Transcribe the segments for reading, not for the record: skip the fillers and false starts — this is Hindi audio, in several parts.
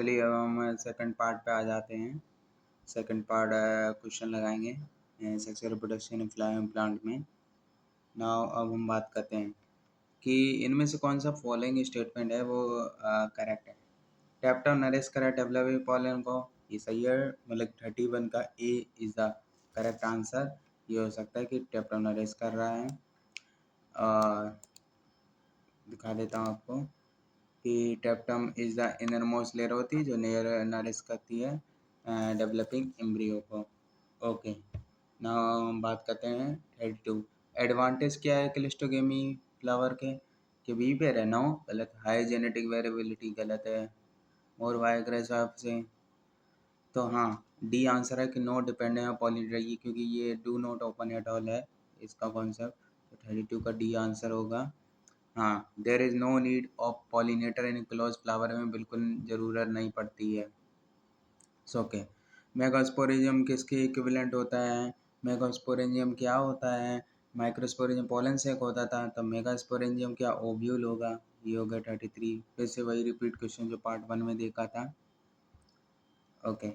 चलिए अब हम सेकंड पार्ट पे आ जाते हैं। सेकंड पार्ट क्वेश्चन लगाएंगे सेक्सुअल रिप्रोडक्शन प्लांट में। नाउ अब हम बात करते हैं कि इनमें से कौन सा फॉलोइंग स्टेटमेंट है वो करेक्ट है। टैप्टा नरेश करेक्ट डेवलपिंग पॉलन को, ये सही है। मतलब 31 का A is the correct answer. ये हो सकता है कि टैप्टा नरेश कर रहा है। दिखा देता हूँ आपको कि tapetum is the inner most layer होती है जो नरिश करती है डेवलपिंग एम्ब्रियो को। ओके, नाउ हम बात करते हैं 32। एडवांटेज क्या है क्लिस्टोगेमी फ्लावर के कि बी पेयर है? नो, गलत। हाई जेनेटिक वेरिएबिलिटी गलत है। और वाइग्रेस से तो हाँ, डी आंसर है कि नो डिपेंडेंट ऑन पॉलिनेटर, क्योंकि ये do not open at all है इसका कॉन्सेप्ट। तो 32 का डी आंसर होगा। हाँ, there is no need of pollinator in close flower में बिल्कुल ज़रूरत नहीं पड़ती है। ओके, मेगास्पोरेंजियम किसके इक्विवेलेंट होता है? मेगास्पोरेंजियम क्या होता है? माइक्रोस्पोरेंजियम पोलन से एक होता था, तो मेगास्पोरेंजियम क्या ओव्यूल होगा? ये होगा 33। फिर से वही रिपीट क्वेश्चन जो पार्ट 1 में देखा था। ओके,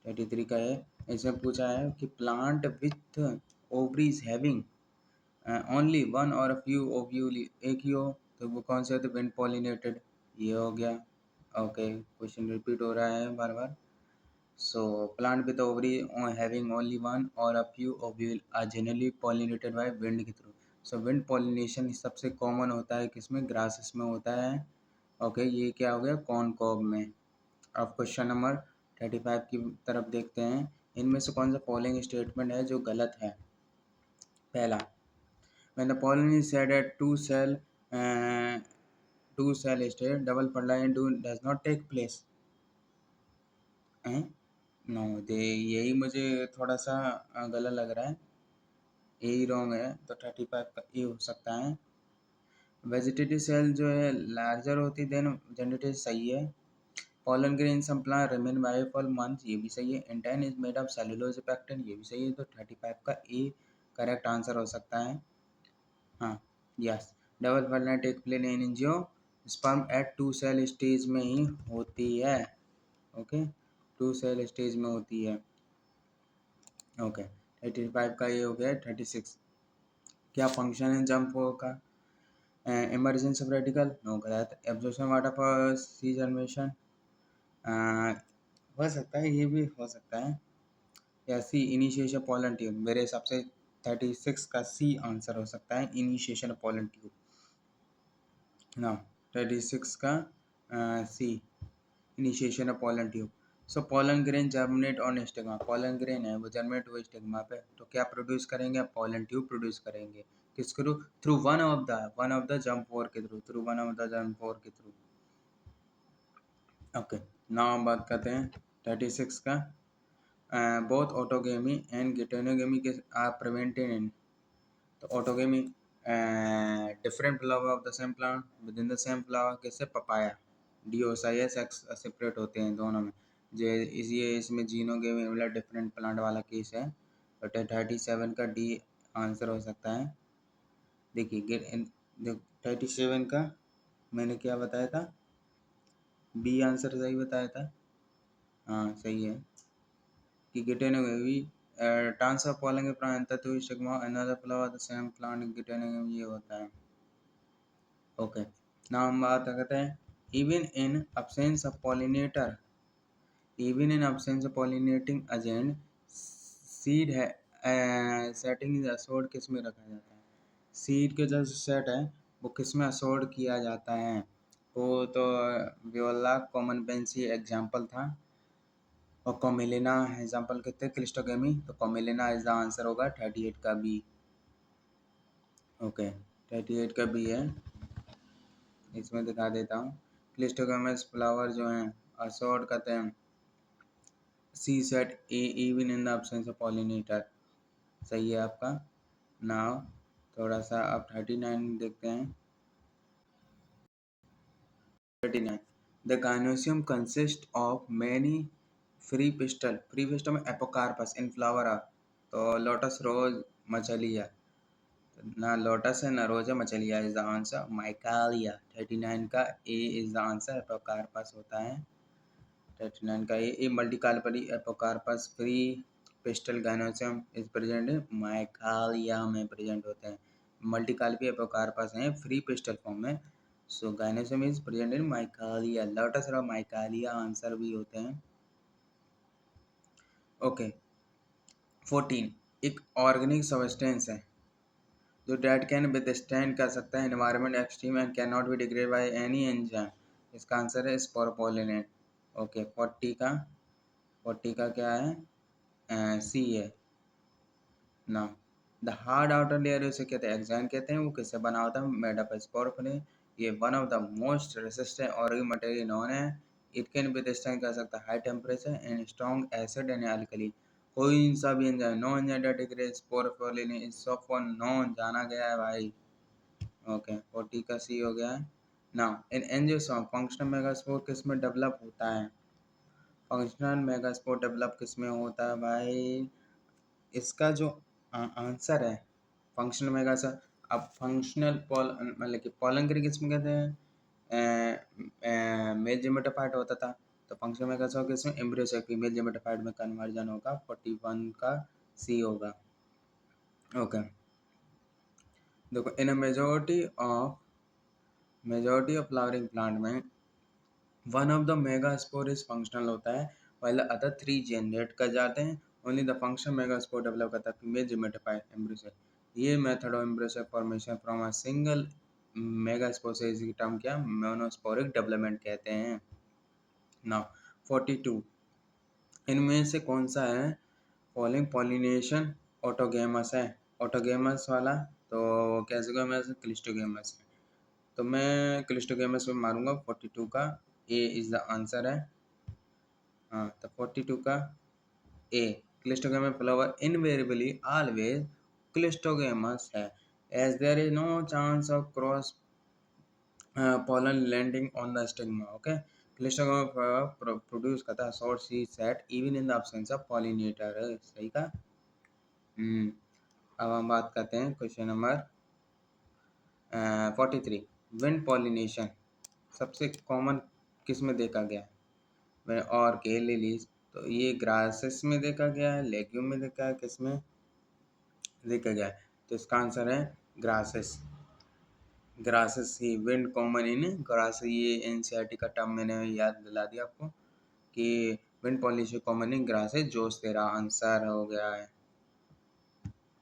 33 का है। इसमें पूछा है कि plant with ovaries having only one और फ्यू ओव्यूल, एक ही हो तो वो कौन से होते? Wind pollinated. ये हो गया। ओके, क्वेश्चन रिपीट हो रहा है बार बार। So plant with ovary having only one और a few ovule are generally pollinated by wind के थ्रू। सो विंड पॉलिनेशन सबसे कॉमन होता है किसमें? ग्रासेस में होता है। ओके, ये क्या हो गया? कॉर्नकॉब में। अब क्वेश्चन नंबर 35 की तरफ देखते हैं। इनमें से कौन सा फॉलोइंग स्टेटमेंट है जो गलत है? पहला, when the pollen is said at two cell state, double fertilization does not take place. No, दे यही मुझे थोड़ा सा गलत लग रहा है। यही रॉन्ग है, तो 35 का ए हो सकता है। वेजिटेटिव सेल जो है लार्जर होती देन जनरेटिव, सही है। pollen grain some plant remain viable for months, ये भी सही है। Intine is made of cellulose pectin, ये भी सही है। तो 35 का ए करेक्ट आंसर हो सकता है। हाँ, yes. Double fertilisation take place in angiosperm at 2 cell stage में ही होती है। ओके, 2 सेल स्टेज में होती है। ओके, 35 का ये हो गया। 36, क्या फंक्शन है जंप का? इमरजेंस ऑफ रेडिकल, नो, गलत। Absorption water for sea generation, हो सकता है, ये भी हो सकता है। या सी इनिशिएशन पोलन ट्यूब, मेरे हिसाब से 36 का सी आंसर हो सकता है, इनिशिएशन पोलन ट्यूब ना। 36 का C, initiation of pollen tube. So pollen grain germinate on stigma, pollen grain है वो जर्मिनेट हुए स्टिग्मा पे, तो क्या प्रोड्यूस करेंगे? पोलन ट्यूब प्रोड्यूस करेंगे। किस through? Through one of the जंप फोर के through, through one of the जंप फोर के थ्रू। ओके, नाउ हम बात करते हैं 36 का। बोथ ऑटोगेमी एंड गिटेनोगेमी के आर प्रिवेंटेड इन, तो autogamy different flower of the same plant with in the same flower, किससे? पपाया। डीओसाइएस एक्स सेपरेट होते हैं दोनों में। जो इसलिए इसमें जीनोगेमी मतलब डिफरेंट प्लांट वाला केस है। तो 37 का डी आंसर हो सकता है। देखिए 37 का मैंने क्या बताया था? बी आंसर सही बताया था। हाँ, सही है कि गिटेनोगेमी ट्रांसफर पॉलन के प्लांट तत्व stigma another flower the same plant, geitonogamy ये होता है। ओके, नाउ हम बात करते हैं even in absence of pollinator, even in absence of pollinating agent seed है सेटिंग इज असोर्ड किस में रखा जाता है? सीड के जो सेट है वो किस में असोर्ड किया जाता है? वो तो वियोला कॉमन पेंसी एग्जाम्पल था, और कॉमिलिना एग्जाम्पल कितने? क्लिस्टोगेमी, तो कॉमिलिना इज द आंसर होगा 38 का बी। ओके, 38 का बी है। इसमें दिखा देता हूँ। क्लिस्टोगेमस फ्लावर जो हैं असॉर्ट करते हैं seed set a even in the absence of pollinator, सही है आपका। नाउ थोड़ा सा अब 39 देखते हैं। 39, the gynoecium consist of many free pistol में एपोकार्पस इन फ्लावर ऑफ, तो लोटस रोज मछलिया, ना लोटस है ना रोज है, मछलिया इज द आंसर। माइकालिया 39 का A is the answer, apocarpous होता है। 39 का ये multicarpellary apocarpous free pistil gynoecium is present in Michelia में प्रेजेंट होते हैं। मल्टीकार्पी एपोकार्पस हैं फ्री पिस्टल फॉर्म में। So gynoecium is present in Michelia. Lotus और माइकालिया आंसर भी होते हैं। ओके 14 एक ऑर्गेनिक सब्सटेंस है जो डेट कैन विथस्टैंड कर सकता है environment extreme and can not be degrade by any enzyme. इसका आंसर है स्पोरोपोलिनेट। ओके 40 का क्या है सी है ना। द हार्ड आउटर लेयर उसे कहते हैं एक्सैन कहते हैं। वो किससे बना होता है मेड ऑफ स्पोरोपोलिन। ये one of the most resistant organic material known है। इट कैन विथस्टैंड कर सकता है high temperature and strong acid and alkali. कोई सा भी enzyme no enzyme that degrades sporopollenin is so far known जाना गया है भाई। ओके 40 का सी हो गया है ना। इन एंजियोस्पर्म फंक्शनल मेगास्पोर किस में डेवलप होता है। फंक्शनल मेगास्पोर डेवलप किस में होता है भाई। इसका जो आंसर है फंक्शनल मेगास्पोर। अब फंक्शनल मतलब कि पॉलन ग्रे किस में कहते हैं मेल जिमेटोफाइट होता था। तो फंक्शनल मेगास्पोर किस में एम्ब्रियो से फीमेल जिमेटोफाइट में कन्वर्जन होगा। 41 का सी होगा। ओके देखो in majority of flowering plant में one of the megaspore is functional होता है while the other three degenerate कर जाते हैं। Only the functional megaspore develop करता है फीमेल जिमेटोफाइट एम्ब्रियो से। ये method of embryo formation from a single megaspore से इसी टर्म क्या मोनोस्पोरिक डेवलपमेंट कहते हैं ना। 42 इनमें से कौन सा है फॉलोइंग पॉलिनेशन ऑटोगेमस है। ऑटोगेमस वाला तो कैसेगोमस क्लिस्टोगेमस है। तो मैं क्लिस्टोगेमस में मारूंगा 42 का ए इज द आंसर है। हाँ तो 42 का A cleistogamous flower invariably always cleistogamous है as there is no chance of cross pollen landing on the stigma. Okay, cleistogamy produce करता है assured seed set even in the absence of pollinator. सही का। अब हम बात करते हैं क्वेश्चन नंबर 43 विंड पॉलिनेशन सबसे कॉमन किस में देखा गया और के लिलीज। तो ये ग्रासेस में देखा गया है लेग्यूम में देखा है किस में देखा गया है। तो इसका आंसर है grasses. Grasses he wind common in grass. ये एनसीईआरटी का टर्म मैंने याद दिला दिया आपको कि wind pollination common in grasses जो तेरा आंसर हो गया है।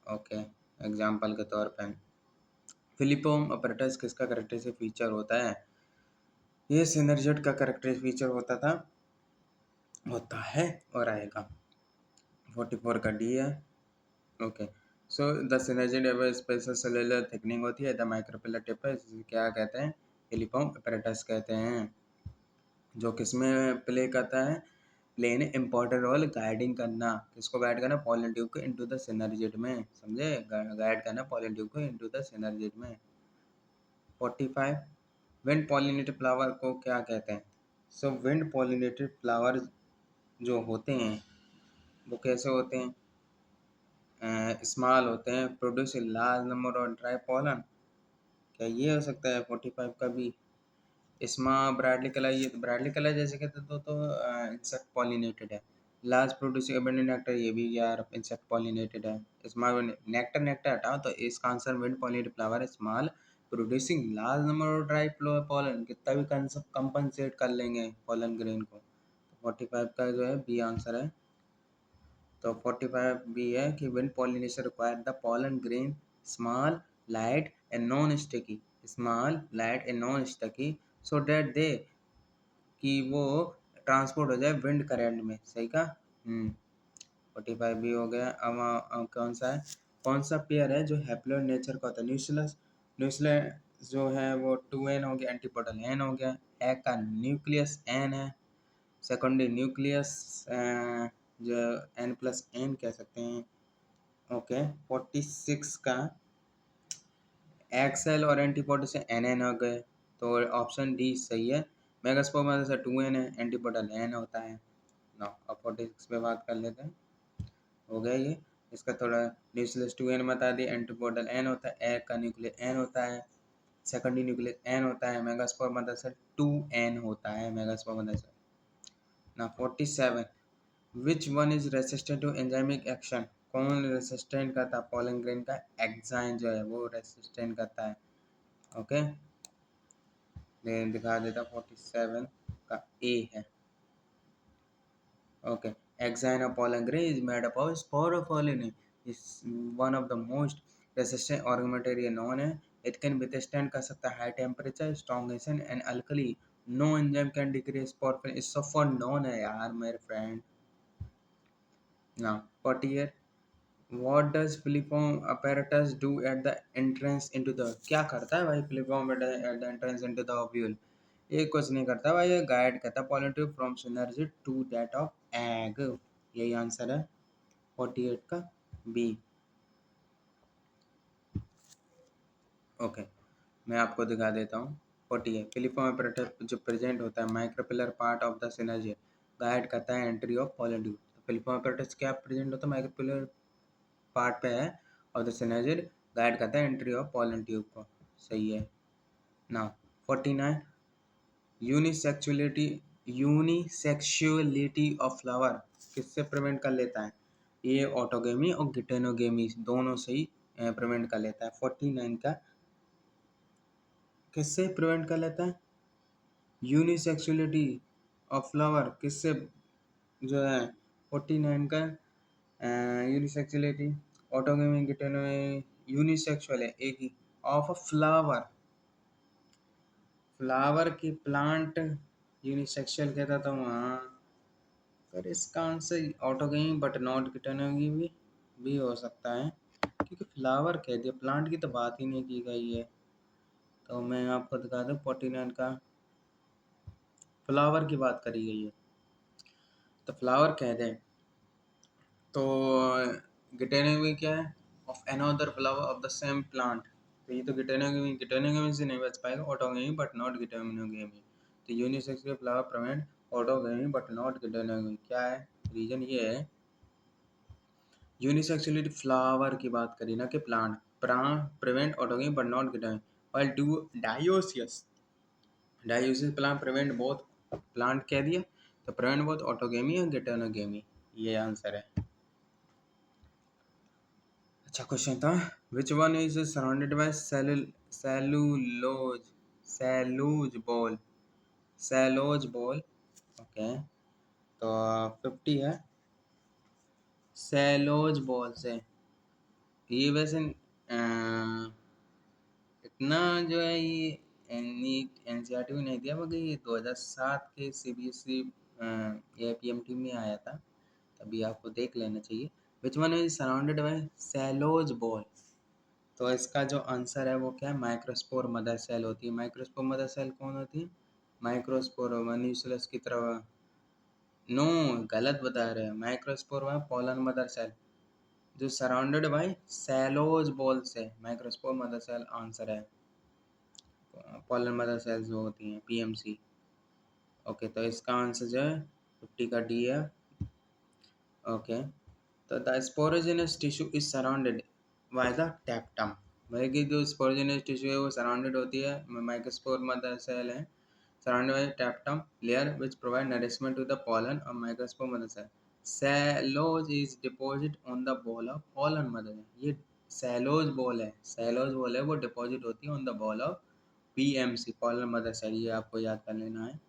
ओके एग्जांपल के तौर पे फिलिपोम अपरेटस किसका करेक्टरिस्टिक फीचर होता है। ये सिनर्जेट का करेक्टरिस्टिक फीचर होता है और आएगा। 44 का डी है। Okay so the synergid special cellular thickening होती है द माइक्रोपिलर टिप है क्या कहते हैं फिलिपोम अपरेटस कहते हैं। जो किसमें प्ले करता है प्ले ने इम्पोर्टेंट रोल गाइडिंग करना। किसको गाइड करना पॉलन ट्यूब को इनटू द सिनर्जेट में। समझे गाइड करना पॉलन ट्यूब को इनटू द सिनर्जेट में। 45 विंड पॉलिनेटेड फ्लावर को क्या कहते हैं। सो विंड पॉलिनेटेड फ्लावर जो होते हैं वो कैसे होते हैं स्मॉल होते हैं produce large number of dry pollen. क्या ये हो सकता है 45 का भी। इसमा ब्राडली कलर ये ब्राडली कलर जैसे कहते तो इंसेक्ट पॉलिनेटेड है। लार्ज प्रोड्यूसिंग एबंडेंट नेक्टर ये भी यार इंसेक्ट पॉलिनेटेड है। स्मॉल नेक्टर नेक्टर हटाओ तो इसका answer wind pollinated flower small producing large number of dry pollen. कितना भी कंपनसेट कर लेंगे पॉलन ग्रेन को। 45 का जो है बी आंसर है। तो 45 बी है कि wind pollination require the pollen grain small light and non sticky. Small light and non sticky so that they कि वो ट्रांसपोर्ट हो जाए विंड करेंट में। सही का। 45 भी हो गया। अब कौन सा पेयर है जो हैप्लॉइड नेचर का होता है। न्यूक्लियस न्यूक्लियस जो है वो 2n हो गया एंटीपोडल n हो गया। एक का न्यूक्लियस n है। सेकेंडरी न्यूक्लियस जो n+n कह सकते हैं। ओके 46 का एक्सेल और एंटीपोडल से एन हो गए तो ऑप्शन डी सही है। मेगास्पोर में से 2n है एंटीपोडल n होता है ना। अब 46 पे बात कर लेते हैं। हो गया ये इसका थोड़ा न्यूक्लियस 2n बता दिए एंटीपोडल n होता है एक का न्यूक्लियस n होता है सेकेंडरी न्यूक्लियस n होता है। मेगास्पोर मदर से 2n होता है मेगास्पोर मदर से। ना 47, which one is resistant to enzymic action, कौन रेसिस्टेंट करता है पोलन ग्रेन का एग्जाइन जो है वो रेसिस्टेंट करता है। ओके, दिखा देता 47 का ए है। Okay, Axina pollen grain is made up of sporopollen. Is one of the most resistant organelles known है। It can withstand कर सकता है high temperature, strong acid and alkali. No enzyme can decrease sporopollen. इस सब for known है यार मेरे friend। Now 48, what does Filipon apparatus do at the entrance into the, क्या करता है भाई Filipon at the entrance into the ovule? ये कुछ नहीं करता भाई, ये गाइड करता है pollen tube from synergy to that of egg। यही आंसर है 48 का बी। ओके, मैं आपको दिखा देता हूँ। 48 फिलिफॉर्म apparatus जो प्रेजेंट होता है micropylar part of the synergy, guide करता है एंट्री ऑफ pollen tube। तो फिलिफॉर्म apparatus क्या प्रेजेंट होता है माइक्रोपिलर पार्ट पे है और द synergy गाइड करता है एंट्री ऑफ pollen tube को। सही है ना। 49, यूनिसेक्सुअलिटी यूनिसेक्सुअलिटी ऑफ फ्लावर किससे प्रिवेंट कर लेता है? ये ऑटोगेमी और गिटेनोगेमी दोनों से ही प्रिवेंट कर लेता है। 49 का किससे प्रिवेंट कर लेता है? यूनिसेक्सुअलिटी ऑफ फ्लावर किससे जो है 49 का यूनिसेक्सुअलिटी ऑटोगेमी गिटेनोगेमी यूनिसेक्सुअल है एक ही ऑफ अ फ्लावर, फ्लावर की प्लांट यूनिसेक्सुअल कहता था वहाँ। पर इसका आंसर ऑटोगेमी बट नॉट गिटेनोगेमी भी हो सकता है क्योंकि फ्लावर कह दिया, प्लांट की तो बात ही नहीं की गई है। तो मैं आपको दिखा दूँ 49 का फ्लावर की बात करी गई है, तो फ्लावर कह दें तो गिटेनोगेमी क्या है? Of another flower of the same plant. तो ये तो गिटेनोगेमी गिटेनोगेमी से नहीं बच पाएगा, ऑटोगेमी बट नॉट गिटेनोगेमी। तो unisexual flower prevent autogamy but not geitonogamy. क्या है रीजन? ये है यूनिसेक्सुअलिटी फ्लावर की बात करी ना कि plant prevent autogamy but not geitonogamy. While do dioecious plant prevent both, plant कह दिया तो प्रिवेंट बोथ ऑटोगेमी और गिटेनोगेमी। ये आंसर है। अच्छा क्वेश्चन था, which one is surrounded by cellulose cellulose wall cellulose wall. Okay, तो 50 है सेलोज बॉल से। ये वैसे इतना जो है ये नीट एनसीईआरटी में नहीं दिया मगर ये 2007 के सीबीएसई एपीएमटी में आया था, तभी आपको देख लेना चाहिए। विच one is surrounded bye सेलोज ball. तो इसका जो आंसर है वो क्या है? माइक्रोस्पोर मदर सेल होती है। माइक्रोस्पोर मदर सेल कौन होती है? माइक्रोस्पोर न्यूक्लियस की तरह। नो, गलत बता रहे हैं। माइक्रोस्पोर में पोलन मदर सेल जो सराउंडेड बाय सेलोज बॉल से, माइक्रोस्पोर मदर सेल आंसर है। पोलन मदर सेल्स जो होती हैं पीएमसी। ओके, तो इसका आंसर जो है 50 का डी है। ओके, तो the sporogenous tissue is surrounded by the tapetum. भाई की जो स्पोरोजेनस टिश्यू है वो सराउंडेड होती है, माइक्रोस्पोर मदर सेल है, surrounded by tapetum layer which provide nourishment to the pollen और microspore mother cell. Callose is deposit on the wall of pollen mother. ये सेलोज बॉल है, सेलोज बॉल है वो डिपॉजिट होती है on the wall of PMC pollen mother cell. ये आपको याद कर लेना है,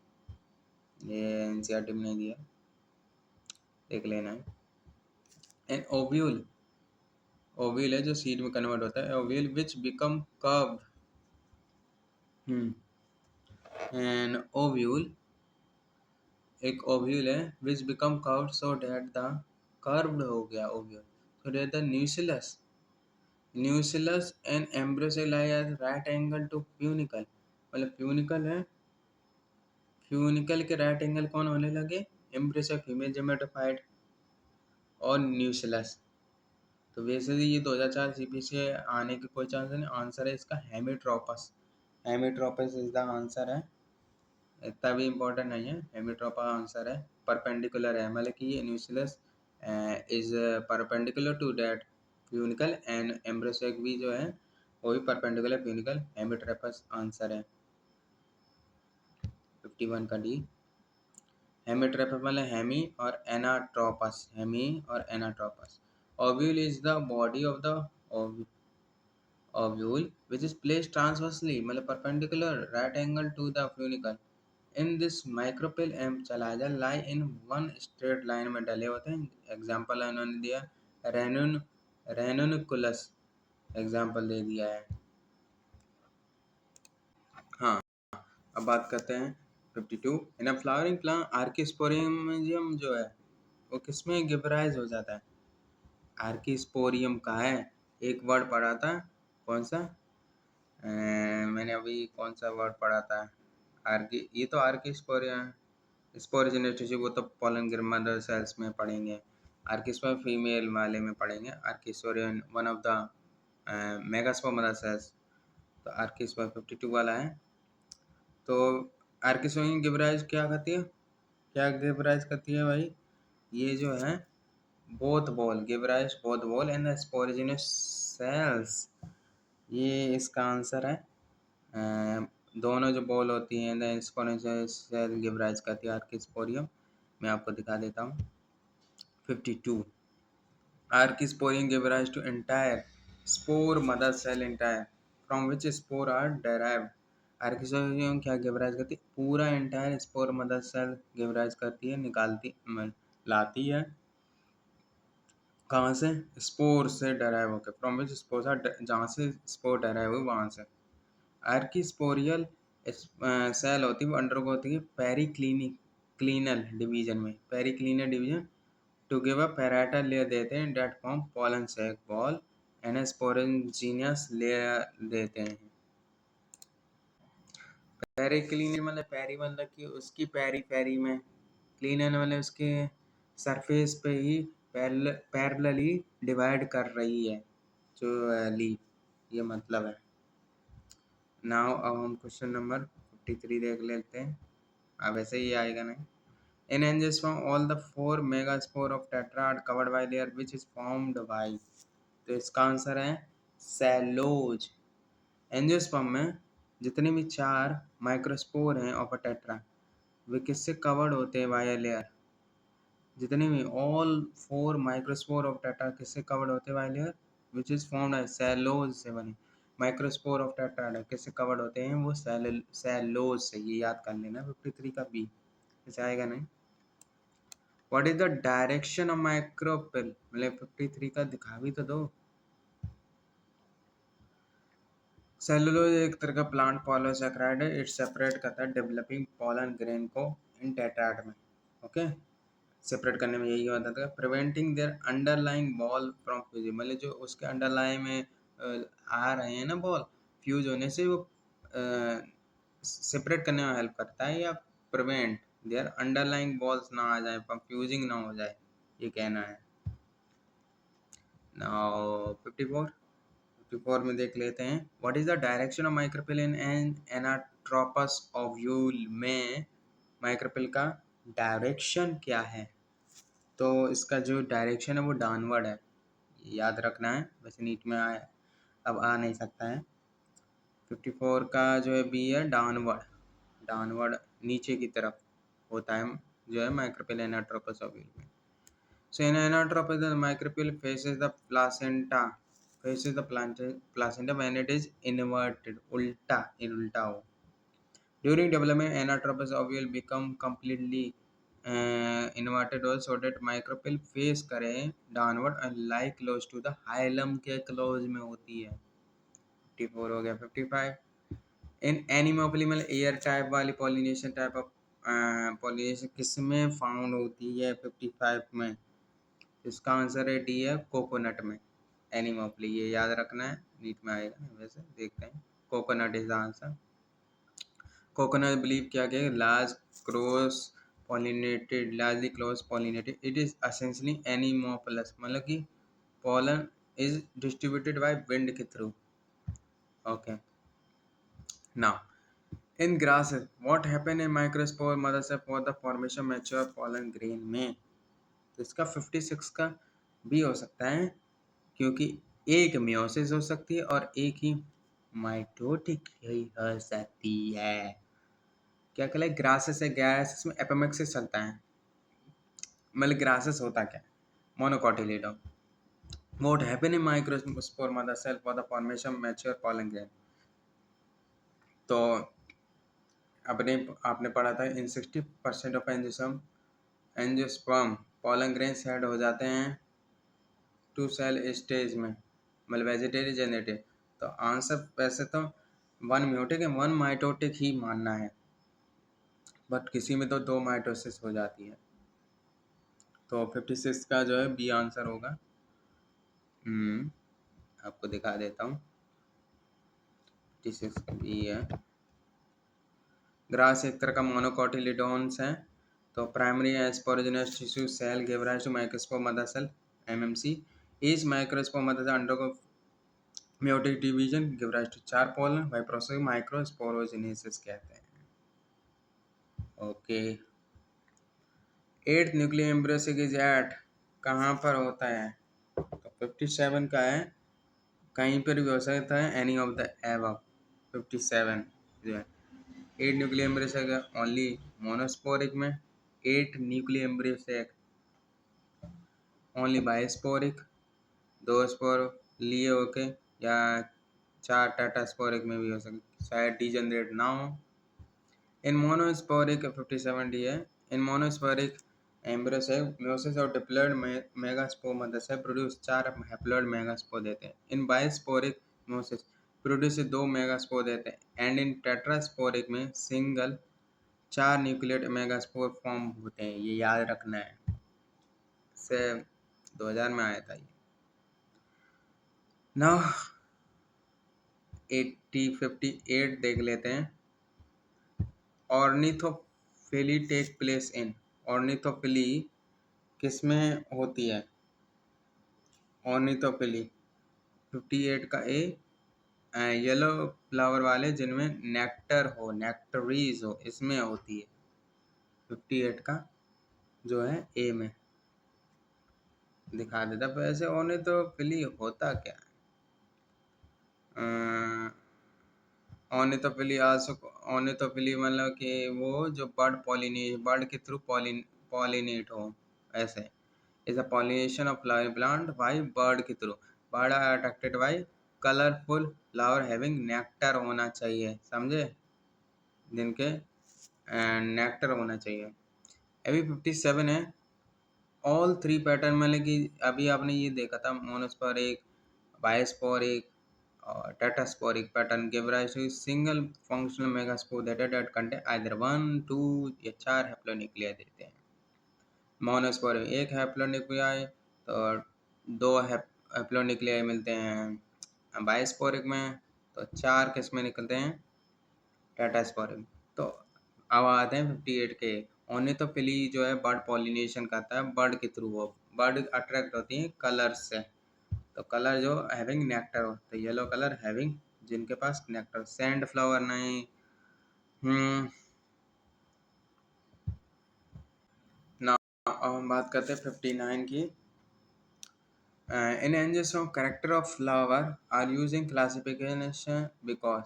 ये एनसीईआरटी में नहीं दिया, देख लेना है। एन ओव्यूल, ओव्यूल है जो सीड में कन्वर्ट होता है, ovule which become curved. An ovule एक ओव्यूल है which become curved so that the curved हो गया ovule so that the nucellus nucellus and embryo sac lie at right angle to funicle. मतलब प्यूनिकल है, प्यूनिकल के राइट एंगल कौन होने लगे? एम्ब्रोसियल फीमेल जेमेटोफाइट और न्यूसिलस। तो वैसे ही ये 2004 सीपी से आने के कोई चांस नहीं। आंसर है इसका हेमिट्रोपस। हेमिट्रोपस इज द आंसर है, इतना भी इम्पोर्टेंट नहीं है। हेमिट्रोपा आंसर है, परपेंडिकुलर है, मतलब कि ये nucleus is perpendicular to that funicle and embryo sac भी जो है वो भी परपेंडिकुलर प्यूनिकल। हेमिट्रोपस आंसर है 51 का डी। हेमीट्रोपस मतलब हेमी और एनाट्रोपस, हेमी और anatropous. Ovule is the body of the ovule which is placed transversely मतलब perpendicular right angle to the funicle in this micropyle and chalaza lie in one straight line में डले होते हैं। एग्जाम्पल उन्होंने दिया रेनुन रेनुनकुलस, एग्जाम्पल दे दिया है। हाँ, अब बात करते हैं 52। इन अ फ्लावरिंग प्लांट आर्किस्पोरियम जो है वो किसमें गिबराइज हो जाता है? आर्किस्पोरियम का है, एक वर्ड पढ़ा था, कौन सा? मैंने अभी कौन सा वर्ड पढ़ा था? आर्की, ये तो आर्किस्पोरिया स्पोरिजिनेटिव, वो तो पोलन मदर सेल्स में पढ़ेंगे। आर्किस्पोर फीमेल वाले में पढ़ेंगे। Archesporium one of the megaspore mother cells, तो आर्किस्पोर 52 वाला है। तो आर्किस्पोरियन गिबराइज क्या करती है, क्या गिबराइज करती है भाई? ये जो है both wall give rise both wall and sporogenous cells, ये इसका आंसर है। दोनों जो बॉल होती हैं the exponential cell give rise करती है आर्किस्पोरियम। मैं आपको दिखा देता हूँ 52। Archesporium give rise to entire spore mother cell entire from which spore are derived. Archesporium क्या गिव राइज करती है? पूरा entire spore mother cell give rise करती है, निकालती लाती है कहाँ से? स्पोर से डेराइव होकर, फ्रॉम विच स्पोर आर, जहाँ से स्पोर डेराइव हुई वहाँ से। आर्किस्पोरियल सेल होती है वो अंडरगो होती है पेरिक्लिनल डिवीजन में, periclinal division to give a parietal layer देते हैं that form pollen sac wall and sporogenous layer देते हैं। पेरिक्लिनल मतलब पेरी मतलब कि उसकी पेरी पेरी में, क्लिनल मतलब उसके सरफेस पे ही पैरेलली डिवाइड कर रही है जो लीफ, ये मतलब है। नाउ अब हम क्वेश्चन नंबर 53 देख लेते हैं। अब ऐसे ही आएगा नहीं। In angiosperm, all the four megaspore of tetra are covered by layer which is formed by, तो इसका आंसर है सेलोज। एंजियोस्पर्म में जितने भी 4 माइक्रोस्पोर हैं ऑफ अ टेट्रा, वे किससे कवर्ड होते हैं? By layer. जितने भी ऑल 4 माइक्रोस्पोर ऑफ टेट्रा किससे कवर्ड होते हैं? By layer which is formed है सेलोज से बने। माइक्रोस्पोर ऑफ टेट्रा किससे कवर्ड होते हैं? वो सेलोज से, ये याद कर लेना 53 का बी, ऐसे आएगा नहीं। What is the direction of micropyle, मतलब 53 का दिखा भी तो दो। सेलुलोज एक तरह का प्लांट पॉलीसैकेराइड है, इट सेपरेट करता है डेवलपिंग पॉलन ग्रेन को इन टेट्राड में। ओके, सेपरेट करने में यही होता था। Preventing their underlying wall from fusing, मतलब जो उसके अंडरलाइन में आ रहे हैं ना बॉल, फ्यूज होने से वो सेपरेट करने में हेल्प करता है, या प्रिवेंट देयर अंडरलाइंग बॉल्स ना आ जाए, फ्यूजिंग ना हो जाए, ये कहना है। नाउ 54 में देख लेते हैं। What is the direction of micropyle in an anatropous ovule में माइक्रोपिल का डायरेक्शन क्या है? तो इसका जो डायरेक्शन है वो डाउनवर्ड है, याद रखना है, वैसे नीट में आया अब आ नहीं सकता है। 54 का जो है बी है डाउनवर्ड, डाउनवर्ड नीचे की तरफ होता है जो है माइक्रोपिल एनाट्रोपस ओव्यूल में। So in anatropy, the micropill faces the placenta when it is inverted, ulta in ulta हो. During development, anatropous ovule become completely inverted also, so that micropill face करे downward and lie close to the hilum के close में होती है। 54 हो गया। 55 इन एनिमोफिली मतलब एयर टाइप वाली पॉलिनेशन टाइप ऑफ पॉलिनेशन किस में फाउंड होती है? 55 में इसका आंसर है डी है कोकोनट में, एनिमोफिली, ये याद रखना है, नीट में आएगा। वैसे देखते हैं, coconut is the answer. Coconut believe किया गया large cross pollinated, largely cross pollinated, it is essentially anemophilous, मतलब कि pollen is distributed by wind के through. Okay, now in grass what happen in microspore mother से for the formation mature pollen grain में, तो इसका 56 का भी हो सकता है, क्योंकि एक मियोसिस हो सकती है और एक ही माइटोटिक ही हो सकती है। क्या कहलाए, ग्रासेस है, गैस में एपोमेक्सिस चलता है। मतलब ग्रासेस होता क्या है, मोनोकोटिलिडोन। What happen in microspore mother cell for the formation mature pollen grain? तो अपने आपने पढ़ा था इन 60% of angiosperm pollen grain head हो जाते हैं टू सेल स्टेज में, मतलब वेजिटेटिव जेनेटिव। तो आंसर वैसे तो वन म्यूटिक है, वन माइटोटिक ही मानना है, बट किसी में तो दो माइटोसिस हो जाती है। तो 56 का जो है बी आंसर होगा। आपको दिखा देता हूँ, 56 बी है। ग्रास एक तरह का मोनोकोटिलिडोन्स है। तो primary sporogenous tissue cell give rise to microspore mother cell MMC. Each microspore mother cell undergo meiotic division give rise to 4 pollen by process microsporogenesis कहते हैं। Okay, 8th nuclear embryo sac is at कहाँ पर होता है? तो 57 का है, कहीं पर भी हो सकता है, एनी ऑफ द एबव। 57 जो है 8 न्यूक्लियर एम्ब्रियोसिक ओनली मोनोस्पोरिक में, 8 न्यूक्लियर एम्ब्रियोसिक ओनली बायोस्पोरिक, 2 स्पोर लिए होके, या 4 टेट्रास्पोरिक में भी हो सकता, शायद डीजनरेट ना हो। इन मोनोस्पोरिक 57 डी है। इन मोनोस्पोरिक एम्ब्रियोसिक meiosis और डिप्लॉयड मेगास्पोर मदर से प्रोड्यूस 4 हैप्लॉयड मेगास्पोर देते हैं। इन बायोस्पोरिक meiosis प्रोड्यूस 2 मेगास्पोर देते हैं। एंड इन टेट्रास्पोरिक में सिंगल 4 न्यूक्लियेट मेगास्पोर फॉर्म होते हैं। ये याद रखना है, से 2000 में आया था ये। नाउ 58 देख लेते हैं। Ornithophily take place in, ornithophily किसमें होती है? ऑर्निथोफिली 58 का ए, येलो फ्लावर वाले जिनमें नेक्टर हो, नेक्टरीज हो, इसमें होती है। 58 का जो है ए में दिखा देता। वैसे ऑर्निथोफिली होता क्या है? ऑर्निथोफिली मतलब कि वो जो बर्ड के थ्रू पॉलिनेट हो, ऐसे is a pollination of flowering plant by bird के through. Bird are attracted by colourful flower having nectar होना चाहिए, समझे, जिनके नेक्टर होना चाहिए। अभी 57 है। ऑल 3 पैटर्न मतलब कि अभी आपने ये देखा था मोनोस्पोरिक, बायोस्पोरिक और tetrasporic pattern give rise to single functional megaspore that contain either 1, 2 या 4 हैप्लोन्यूक्लियाई देते हैं। मोनोस्पोरिक एक हैप्लोन्यूक्लियाई तो 2 हैप्लोन्यूक्लियाई मिलते हैं। बायोस्पोरिक में तो 4 किस में निकलते हैं, टेट्रास्पोरिक। तो अब आते हैं 58 के। ऑर्निथोफिली जो है बर्ड पॉलिनेशन करता है बर्ड के थ्रू, हो बर्ड अट्रैक्ट होती है कलर से। तो कलर जो हैविंग नेक्टर हो, तो येलो कलर हैविंग जिनके पास नेक्टर, सैंड फ्लावर नहीं। ना अब हम बात करते हैं 59 की। In angels of character of flower are using classification because,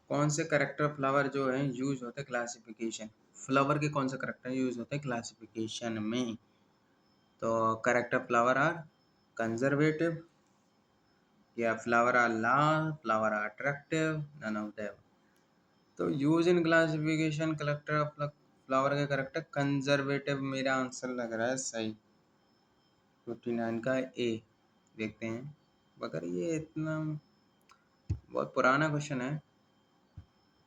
कौन से करेक्टर फ्लावर जो है यूज होते हैं क्लासिफिकेशन, फ्लावर के कौन से करेक्टर यूज होते हैं क्लासिफिकेशन में? तो करेक्टर फ्लावर आर कंजर्वेटिव, या flower are large, flower are attractive, none of them. तो use in classification collector of flower का करेक्टर कंजर्वेटिव मेरा आंसर लग रहा है सही। 59 का ए देखते हैं, मगर ये इतना बहुत पुराना क्वेश्चन है।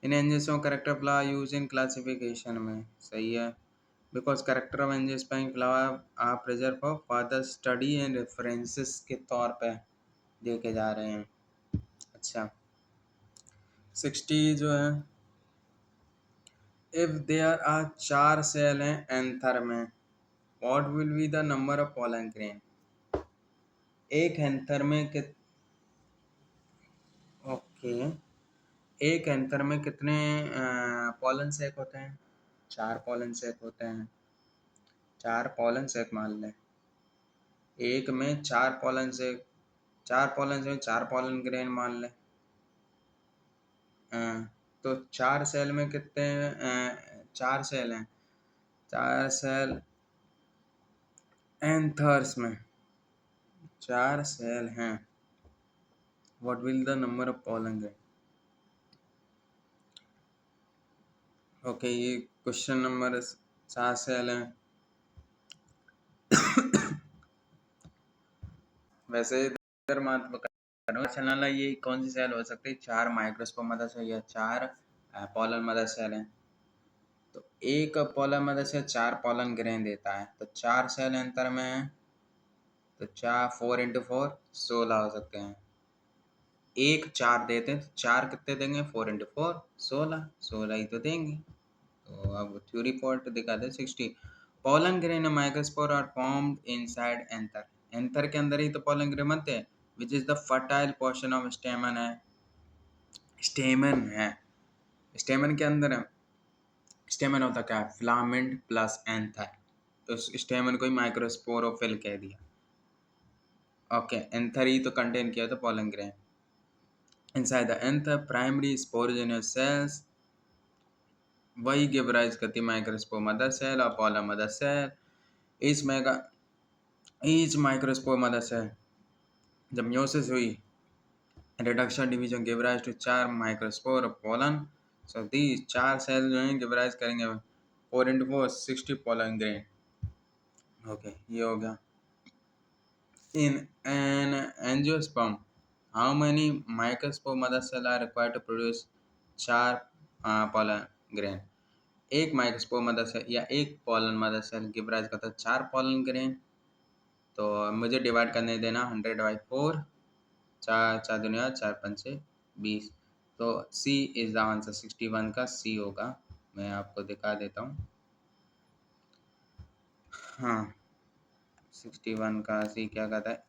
In angiosperm character flower use in classification में सही है, because character of angiosperm flower are preserve for further study and references के तौर पे देखे जा रहे हैं। अच्छा 60 जो है, इफ देयर आर 4 सेल हैं एंथर में, what will be the number of pollen grain? एक एंथर में ओके, एक एंथर में कितने पोलन सेक होते हैं? 4 पोलन सेक होते हैं। 4 पोलन सेक मान लें, एक में 4 पोलन सेक, 4 पोलन से 4 पोलन ग्रेन मान लें। तो 4 सेल में कितने 4 सेल हैं, 4 सेल एंथर्स में 4 सेल हैं। What will the number of pollen grain? Okay, ये क्वेश्चन नंबर 7 सेल हैं। वैसे इधर मत करो चलाना, ये कौन सी सेल हो सकती है? 4 माइक्रोस्पोर मदर सेल या 4 पॉलन मदर सेल हैं। तो एक pollen mother cell 4 pollen grain देता है, तो 4 सेल अंतर में है, तो 4 4 इंटू 4 16 हो सकते हैं। एक 4 देते हैं तो 4 कितने देंगे? 4 इंटू 4 16 ही तो देंगे। तो अब थ्योरी फॉल्ट दिखा दे 60। Pollen grain microspore are formed inside anther. Anther के अंदर ही तो पॉलन ग्रेन बनते हैं, which is the fertile portion of stamen है। स्टेमन है, स्टेमन के अंदर है। स्टेमन होता क्या है? फिलामेंट प्लस एंथर, तो स्टेमन को ही माइक्रोस्पोरोफिल कह दिया। ओके, एंथर ही तो कंटेन किया था pollen grain. Inside the anther primary sporogenous cells, वही गिव राइज करती माइक्रोस्पोर मदर सेल और pollen mother cell. Each microspore mother cell जब म्योसिस हुई, reduction division give rise to 4 microspore pollen. So these 4 cell जो हैं गिव राइज करेंगे 4 इंटू 4 60 पॉलन ग्रेन। ओके, ये हो गया। In an angiosperm, how many microspore mother cell are required to produce 4 pollen grain? एक माइक्रोस्पोर मदर सेल या एक pollen mother cell give rise करता है 4 पॉलन ग्रेन। तो मुझे डिवाइड करने देना 100/4, 4 4 दुनिया 4 पंचे 20। तो सी इज द आंसर, 61 का सी होगा। मैं आपको दिखा देता हूँ। हाँ, 61 का सी क्या कहता है?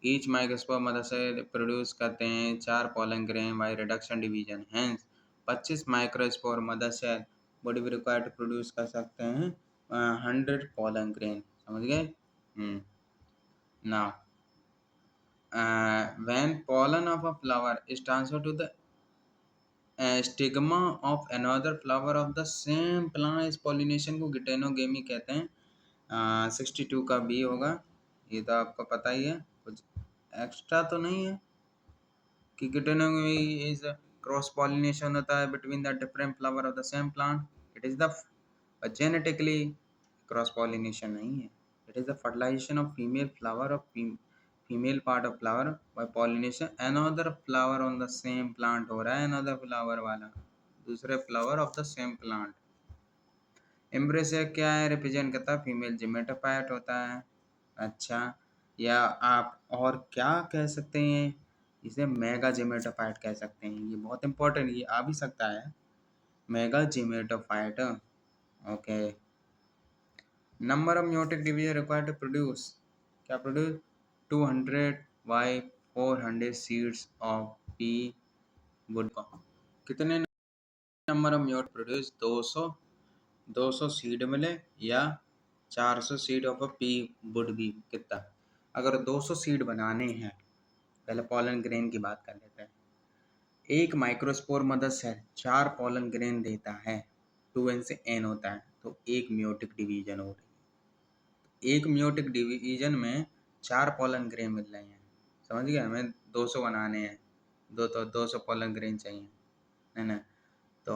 Each microspore mother cell produce करते हैं 4 pollen grain by reduction division. Hence 25 microspore mother cell body भी रिक्वायर्ड टू प्रोड्यूस कर सकते हैं 100 पॉलन ग्रेन। समझ गए? Now when pollen of a flower is transferred to the stigma of another flower of the same plant, इस पॉलिनेशन को गिटेनोगेमी कहते हैं। 62 का बी होगा। ये तो आपको पता ही है, कुछ एक्स्ट्रा तो नहीं है कि गिटेनोगेमी इज क्रॉस पॉलिनेशन होता है between the different flower of the same plant. It is the genetically cross pollination नहीं है, it is the fertilization of female flower of female part of flower by pollination another flower on the same plant हो रहा है, अनदर फ्लावर वाला दूसरे flower of the same plant. एम्ब्रेसिया क्या है? रिप्रेजेंट करता है फीमेल जिमेटोफाइट होता है। अच्छा, या आप और क्या कह सकते हैं? इसे मेगा जिमेटोफाइट कह सकते हैं। ये बहुत इंपॉर्टेंट, ये आ भी सकता है mega gametophyte. Okay, number of meiotic division required to produce, क्या produce? 200 by 400 seeds of pea wood. कितने number of mute produce? 200 seed मिले या 400 seed of a pea wood be. कितना? अगर 200 सीड बनाने हैं, पहले पॉलन ग्रेन की बात कर लेते हैं। एक microspore mother cell 4 pollen grain देता है, 2n से n होता है, तो एक म्यूटिक डिवीजन हो रही है। एक म्यूटिक डिवीजन में 4 पॉलन ग्रेन मिल रहे हैं। समझ गया? हमें 200 बनाने हैं, 200 पॉलन ग्रेन चाहिए, है ना? तो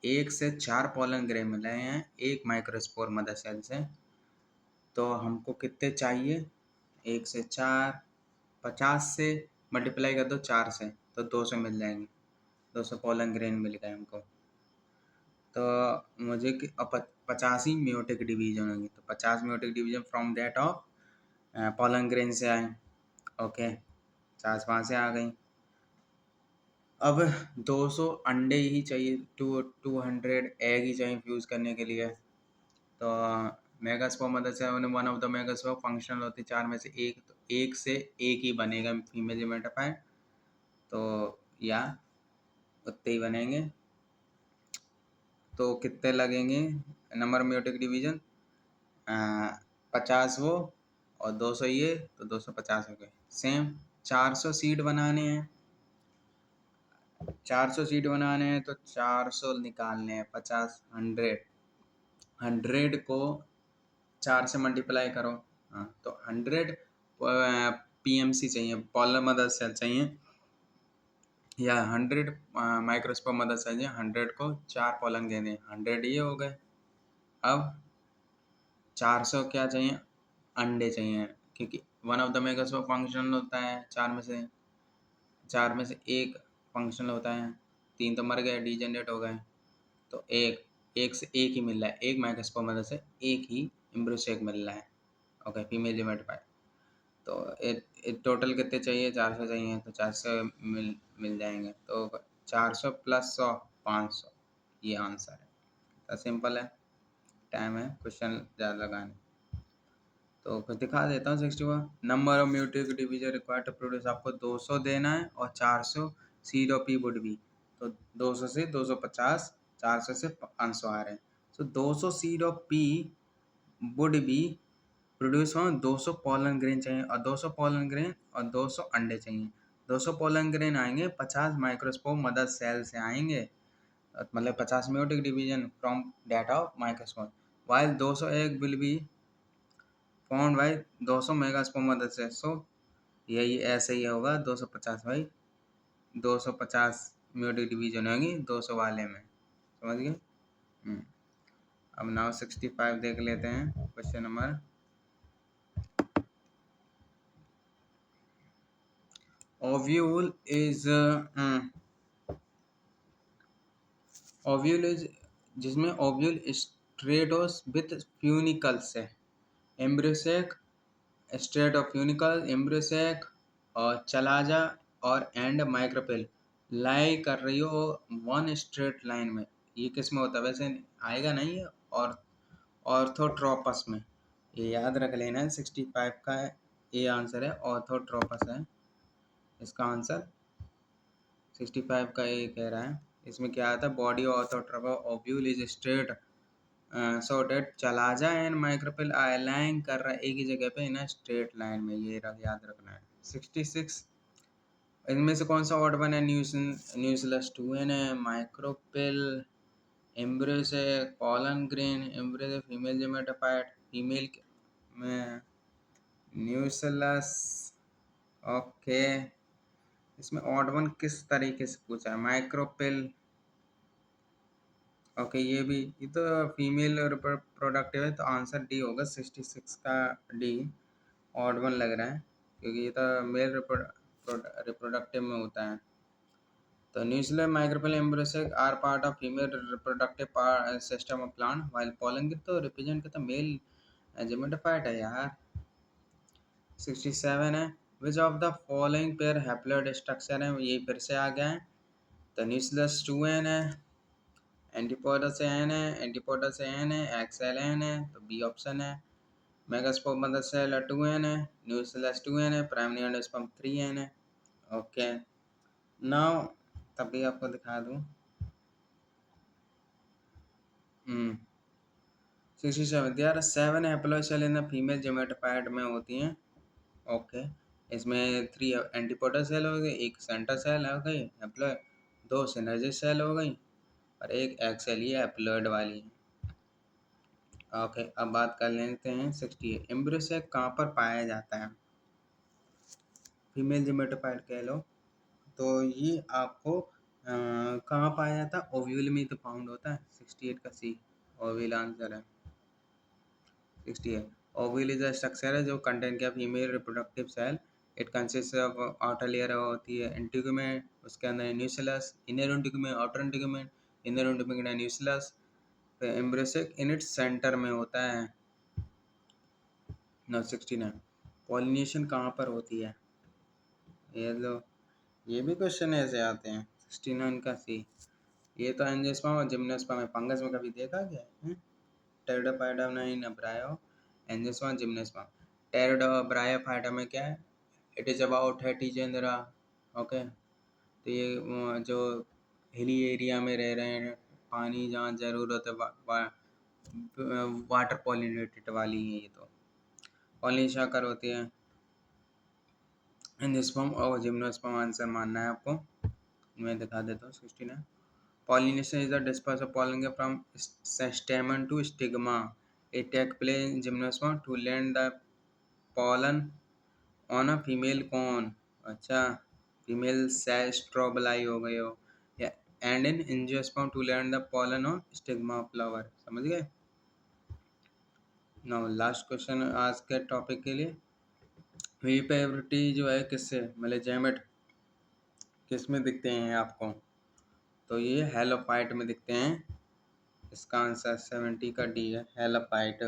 1 से 4 पॉलन ग्रेन मिल रहे हैं एक माइक्रोस्पोर मदर सेल से। तो हमको कितने चाहिए? 1 से 4, 50 से मल्टीप्लाई कर दो 4 से, तो 200 मिल जाएंगे। 200 पॉलन ग्रेन मिल गए हमको। तो मुझे 50 ही म्यूटिक डिवीजन होंगे, तो 50 meiotic division from that of pollen grain से आए। ओके, 50 वहाँ से आ गई। अब 200 अंडे ही चाहिए, 200 एग ही चाहिए फ्यूज़ करने के लिए। तो मेगास्पोर मदर से one of the megaspore functional होती है 4 में से एक, तो एक से एक ही बनेगा फीमेल जिमेटोफाइट, तो या उतने ही बनेंगे। तो कितने लगेंगे नंबर म्यूटिक डिवीजन? 50 वो और 200 ये, तो 250 हो गए। सेम 400 सीड बनाने हैं, 400 सीट बनाने हैं तो 400 निकालने हैं, 50, 100, 100 को 4 से मल्टीप्लाई करो। हाँ, तो 100 PMC चाहिए, पॉलर मदर सेल चाहिए, या 100 माइक्रोस्कोप मदर सेल चाहिए। 100 को 4 पोलन देने, 100 ये हो गए। अब 400 क्या चाहिए, अंडे चाहिए, क्योंकि one of the microscope functional होता है, चार में से एक फंक्शनल होता है, 3 तो मर गए, डीजेनरेट हो गए, तो एक से एक ही मिल रहा है, एक माइक्रोस्कोप मदर से एक ही एम्ब्रियो मिल रहा है। Okay, female gametophyte. तो टोटल कितने चाहिए, 400 चाहिए, तो 400 मिल जाएंगे। तो 400 प्लस 100, 500, ये आंसर है। तो सिंपल है, टाइम है क्वेश्चन ज़्यादा लगाने। तो कुछ दिखा देता हूँ। 61 number of meiotic division required to produce, आपको 200 देना है और 400 seed of pea wood be, तो 200 से 250, 400 से 500 आ रहे हैं। तो 200 seed of pea wood B produce हो, 200 पोलन ग्रेन चाहिए, और 200 पोलन ग्रेन और 200 अंडे चाहिए। 200 पोलन ग्रेन आएंगे 50 माइक्रोस्कोप मदर सेल से आएंगे, मतलब 50 meiotic division from data of microscope, while 200 egg will be found by 200 megascope mother cell. So यही ऐसे ही होगा, 250 भाई 250 म्यूटिक डिवीजन होंगी 200 वाले में, समझ गए। अब नाउ 65 देख लेते हैं, question number. Ovule is ovule is जिसमें ओव्यूल स्ट्रेटोस विथ फ्यूनिकल्स है, embryo sac, straight of funicle, embryo sac और चलाजा और एंड माइक्रोपेल लाई कर रही हो वन स्ट्रेट लाइन में। ये किस में होता है, वैसे आएगा नहीं है, और ऑर्थोट्रोपस में, ये याद रख लेना है। 65 का ये आंसर है, ऑर्थोट्रोपस है इसका आंसर। 65 का ये कह रहा है। इसमें क्या आता है, body orthotropous ovule is straight so that chalaza and micropyle align कर रहा है एक ही जगह पे इन स्ट्रेट लाइन में, ये याद रखना है। 66 इनमें से कौन सा ऑड वन है, न्यूसलस 2 है, माइक्रोपेल, एम्ब्रियो से पॉलन ग्रेन, एम्ब्रियो से फीमेल जेमेटोफाइट, फीमेल में न्यूसलस। ओके, इसमें ऑड वन किस तरीके से पूछा है, माइक्रोपेल। ओके, ये तो फीमेल रिप्रोडक्टिव है, तो आंसर डी होगा। 66 का डी ऑड वन लग रहा है, क्योंकि ये तो मेल रिप्रोडक्टिव में होता है। तो nuclear micropyle embryo sac are part of female reproductive system of plant, while pollen तो रिप्रेजेंट करता मेल जेमेटोफाइट है यार। 67 है, which of the following pair haploid structure है, ये फिर से आ गया है। तो न्यूक्लियस 2n है, एंटीपोडा से एन है, एंटीपोडा से एन है, एक्सएल एन है, तो बी ऑप्शन है। मेगास्पोप मदर सेल 2n है, न्यूक्लियस 2n है, प्राइमरी एंडोस्पर्म 3n है। ओके, नाउ तभी आपको दिखा दूँ। 67 there are 7 haploid cell in the female gametophyte में होती हैं। ओके, इसमें 3 एंटीपोडा सेल हो गई, एक सेंटर सेल हो गई हैप्लॉइड, 2 सिनर्जी सेल हो गई, और एक एक्सेल ये हैप्लॉइड वाली है। ओके, अब बात कर लेते हैं 68 एम्ब्रियो से कहाँ पर पाया जाता है, फीमेल जेमेटोफाइट कह लो, तो ये आपको कहाँ पाया जाता है, ओव्यूल में तो फाउंड होता है। 68 का सी ओव्यूल आंसर है। 68 ओव्यूल इज अ स्ट्रक्चर है जो कंटेन क्या female reproductive cell, it consist of outer layer होती है इंटीगुमेंट, उसके अंदर nucleus, inner integument, outer integument, inner integument nucleus, embryo sac in its centre में होता है। नो 69 पॉलिनेशन कहाँ पर होती है, ये लो, ये भी क्वेश्चन ऐसे आते हैं। 69 का सी, ये तो एंजियोस्पर्म और जिम्नोस्पर्म है, फंगस में कभी देखा क्या है। टेरिडोफाइटा नहीं ब्रायो, एंजियोस्पर्म जिम्नोस्पर्म। टेरिडोब्रायोफाइटा में क्या है, इट इज़ अबाउट है टीजेंद्रा। ओके, तो ये जो हिली एरिया में रह रहे हैं, पानी जहाँ ज़रूरत है, वाटर पॉलिनेटेड वाली है ये, तो पॉलिनेशन कर होती है। एंजियोस्पर्म और जिम्नोस्पर्म आंसर मानना है आपको। मैं दिखा देता हूँ 69। Pollination is the dispersal of pollen from stamen to stigma. It takes place in gymnosperm to land the pollen on a female cone. अच्छा, फीमेल स्ट्रोबलाई हो गई हो, या and in angiosperm to land the pollen on stigma flower. समझ गए। नाउ लास्ट क्वेश्चन आज के टॉपिक के लिए, वीपेरिटी जो है किससे मतलब जैमेट किस में दिखते हैं आपको, तो ये हेलोफाइट में दिखते हैं। इसका आंसर 70 का डी है, हेलोफाइट।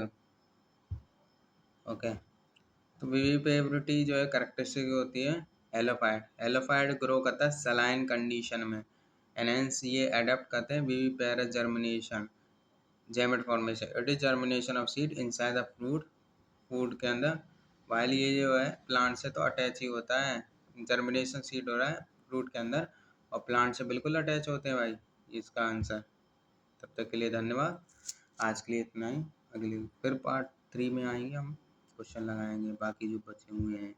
ओके, तो विविपेरिटी जो है करेक्टरिस्टिक होती है हेलोफाइट। हेलोफाइट ग्रो करता है सलाइन कंडीशन में, एनहेंस ये अडेप्ट करते हैं viviparous germination, gamete formation. It is germination of seed inside the fruit, food के अंदर। वाइल ये जो है प्लांट से तो अटैच ही होता है, जर्मिनेशन सीड हो रहा है फ्रूट के अंदर, और प्लांट से बिल्कुल अटैच होते हैं भाई, इसका आंसर। तब तक के लिए धन्यवाद, आज के लिए इतना ही। अगली फिर पार्ट 3 में आएंगे, हम क्वेश्चन लगाएंगे बाकी जो बचे हुए हैं।